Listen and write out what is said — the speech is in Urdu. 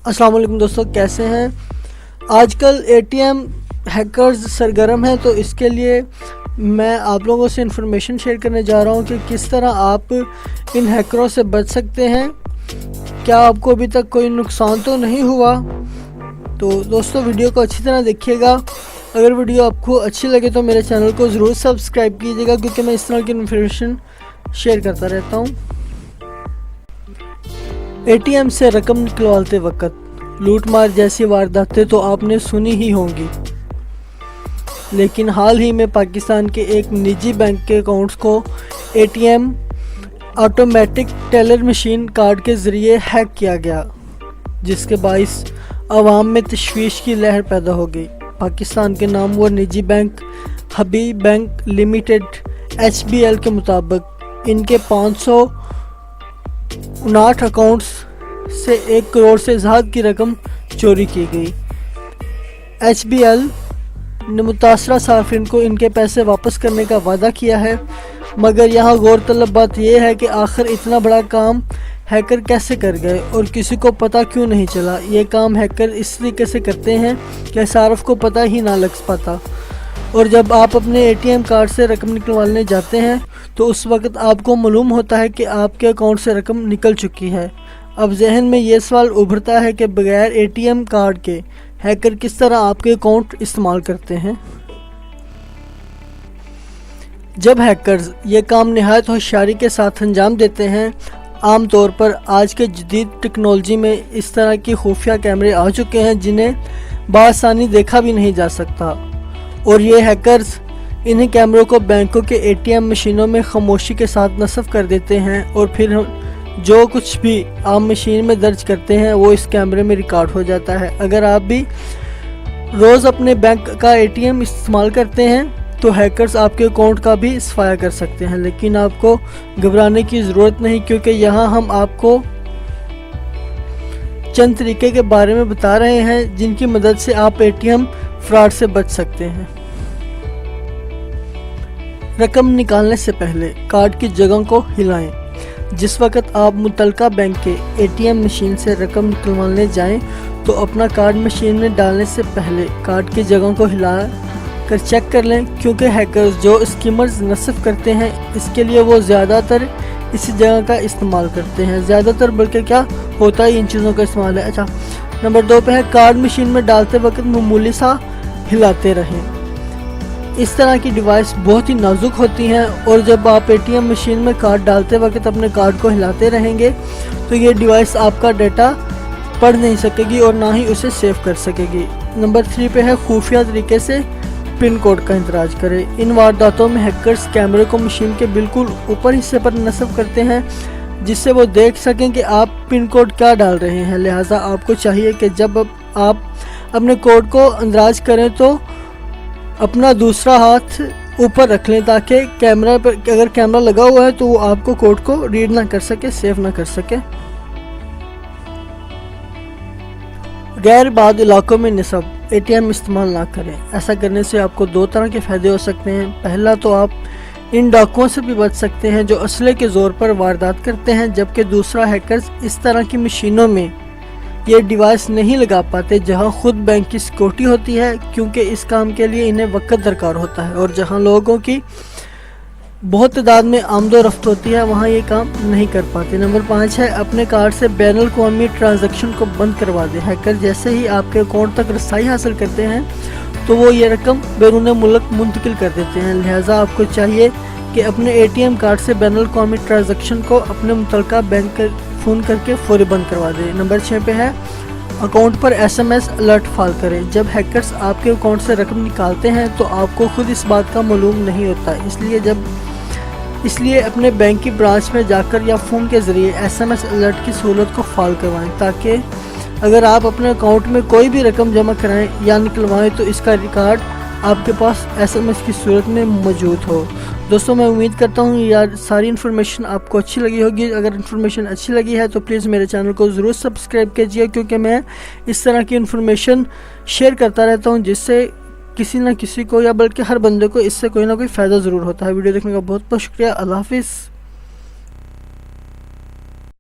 السلام علیکم دوستو، کیسے ہیں؟ آج کل اے ٹی ایم ہیکرز سرگرم ہیں، تو اس کے لیے میں آپ لوگوں سے انفارمیشن شیئر کرنے جا رہا ہوں کہ کس طرح آپ ان ہیکروں سے بچ سکتے ہیں۔ کیا آپ کو ابھی تک کوئی نقصان تو نہیں ہوا؟ تو دوستو ویڈیو کو اچھی طرح دیکھیے گا۔ اگر ویڈیو آپ کو اچھی لگے تو میرے چینل کو ضرور سبسکرائب کیجیے گا، کیونکہ میں اس طرح کی انفارمیشن شیئر کرتا رہتا ہوں۔ اے ٹی ایم سے رقم نکلواتے وقت لوٹ مار جیسی وارداتیں تو آپ نے سنی ہی ہوں گی، لیکن حال ہی میں پاکستان کے ایک نجی بینک کے اکاؤنٹس کو A T M automatic teller machine card کے ذریعے ہیک کیا گیا، جس کے باعث عوام میں تشویش کی لہر پیدا ہو گئی۔ پاکستان کے نامور نجی بینک حبیب بینک لمیٹڈ HBL کے مطابق ان کے 559 اکاؤنٹس سے 1 کروڑ سے زیادہ کی رقم چوری کی گئی۔ HBL نے متاثرہ صارفین کو ان کے پیسے واپس کرنے کا وعدہ کیا ہے، مگر یہاں غور طلب بات یہ ہے کہ آخر اتنا بڑا کام ہیکر کیسے کر گئے اور کسی کو پتہ کیوں نہیں چلا۔ یہ کام ہیکر اس طریقے سے کرتے ہیں کہ صارف کو پتہ ہی نہ لگ پاتا، اور جب آپ اپنے اے ٹی ایم کارڈ سے رقم نکلوانے جاتے ہیں تو اس وقت آپ کو معلوم ہوتا ہے کہ آپ کے اکاؤنٹ سے رقم نکل چکی ہے۔ اب ذہن میں یہ سوال ابھرتا ہے کہ بغیر اے ٹی ایم کارڈ کے ہیکر کس طرح آپ کے اکاؤنٹ استعمال کرتے ہیں۔ جب ہیکرز یہ کام نہایت ہوشیاری کے ساتھ انجام دیتے ہیں، عام طور پر آج کے جدید ٹیکنالوجی میں اس طرح کی خفیہ کیمرے آ چکے ہیں جنہیں بآسانی دیکھا بھی نہیں جا سکتا، اور یہ ہیکرز انہیں کیمروں کو بینکوں کے اے ٹی ایم مشینوں میں خاموشی کے ساتھ نصب کر دیتے ہیں، اور پھر جو کچھ بھی آپ مشین میں درج کرتے ہیں وہ اس کیمرے میں ریکارڈ ہو جاتا ہے۔ اگر آپ بھی روز اپنے بینک کا اے ٹی ایم استعمال کرتے ہیں تو ہیکرز آپ کے اکاؤنٹ کا بھی صفایا کر سکتے ہیں، لیکن آپ کو گھبرانے کی ضرورت نہیں، کیونکہ یہاں ہم آپ کو چند طریقے کے بارے میں بتا رہے ہیں جن کی مدد سے آپ اے ٹی ایم فراڈ سے بچ سکتے ہیں۔ رقم نکالنے سے پہلے کارڈ کی جگہ کو ہلائیں۔ جس وقت آپ متعلقہ بینک کے اے ٹی ایم مشین سے رقم نکلوانے جائیں تو اپنا کارڈ مشین میں ڈالنے سے پہلے کارڈ کی جگہ کو ہلا کر چیک کر لیں، کیونکہ ہیکرز جو اسکیمرز نصب کرتے ہیں اس کے لیے وہ زیادہ تر اسی جگہ کا استعمال کرتے ہیں، زیادہ تر بلکہ کیا ہوتا ہی ان چیزوں کا استعمال ہے۔ اچھا، نمبر 2 پہ ہے کارڈ مشین میں ڈالتے وقت معمولی سا ہلاتے رہیں۔ اس طرح کی ڈیوائس بہت ہی نازک ہوتی ہیں، اور جب آپ اے ٹی ایم مشین میں کارڈ ڈالتے وقت اپنے کارڈ کو ہلاتے رہیں گے تو یہ ڈیوائس آپ کا ڈیٹا پڑھ نہیں سکے گی اور نہ ہی اسے سیو کر سکے گی۔ نمبر 3 پہ ہے خفیہ طریقے سے پن کوڈ کا اندراج کریں۔ ان وارداتوں میں ہیکرز کیمرے کو مشین کے بالکل اوپر حصے پر نصب کرتے ہیں جس سے وہ دیکھ سکیں کہ آپ پن کوڈ کیا ڈال رہے ہیں، لہٰذا آپ کو چاہیے کہ جب آپ اپنے کوڈ کو اندراج کریں تو اپنا دوسرا ہاتھ اوپر رکھ لیں، تاکہ کیمرہ پر اگر کیمرہ لگا ہوا ہے تو وہ آپ کو کوڈ کو ریڈ نہ کر سکے، سیو نہ کر سکے۔ غیر بعض علاقوں میں نصب اے ٹی ایم استعمال نہ کریں۔ ایسا کرنے سے آپ کو 2 طرح کے فائدے ہو سکتے ہیں۔ پہلا تو آپ ان ڈاکوؤں سے بھی بچ سکتے ہیں جو اسلحے کے زور پر واردات کرتے ہیں، جبکہ دوسرا ہیکرز اس طرح کی مشینوں میں یہ ڈیوائس نہیں لگا پاتے جہاں خود بینک کی سیکورٹی ہوتی ہے، کیونکہ اس کام کے لیے انہیں وقت درکار ہوتا ہے، اور جہاں لوگوں کی بہت تعداد میں آمد و رفت ہوتی ہے وہاں یہ کام نہیں کر پاتے۔ نمبر 5 ہے اپنے کارڈ سے بین الاقوامی ٹرانزیکشن کو بند کروا دیں۔ ہیکر جیسے ہی آپ کے اکاؤنٹ تک رسائی حاصل کرتے ہیں تو وہ یہ رقم بیرون ملک منتقل کر دیتے ہیں، لہٰذا آپ کو چاہیے کہ اپنے اے ٹی ایم کارڈ سے بین الاقوامی ٹرانزیکشن کو اپنے متعلقہ بینک فون کر کے فوری بند کروا دیں۔ نمبر 6 پہ ہے اکاؤنٹ پر SMS الرٹ فعال کریں۔ جب ہیکرز آپ کے اکاؤنٹ سے رقم نکالتے ہیں تو آپ کو خود اس بات کا معلوم نہیں ہوتا، اس لیے اپنے بینک کی برانچ میں جا کر یا فون کے ذریعے SMS الرٹ کی سہولت کو فعال کروائیں، تاکہ اگر آپ اپنے اکاؤنٹ میں کوئی بھی رقم جمع کرائیں یا نکلوائیں تو اس کا ریکارڈ آپ کے پاس SMS کی صورت میں موجود ہو۔ دوستوں میں امید کرتا ہوں یہ ساری انفارمیشن آپ کو اچھی لگی ہوگی۔ اگر انفارمیشن اچھی لگی ہے تو پلیز میرے چینل کو ضرور سبسکرائب کیجیے، کیونکہ میں اس طرح کی انفارمیشن شیئر کرتا رہتا ہوں جس سے کسی نہ کسی کو یا بلکہ ہر بندے کو اس سے کوئی نہ کوئی فائدہ ضرور ہوتا ہے۔ ویڈیو دیکھنے کا بہت بہت شکریہ۔ اللہ حافظ۔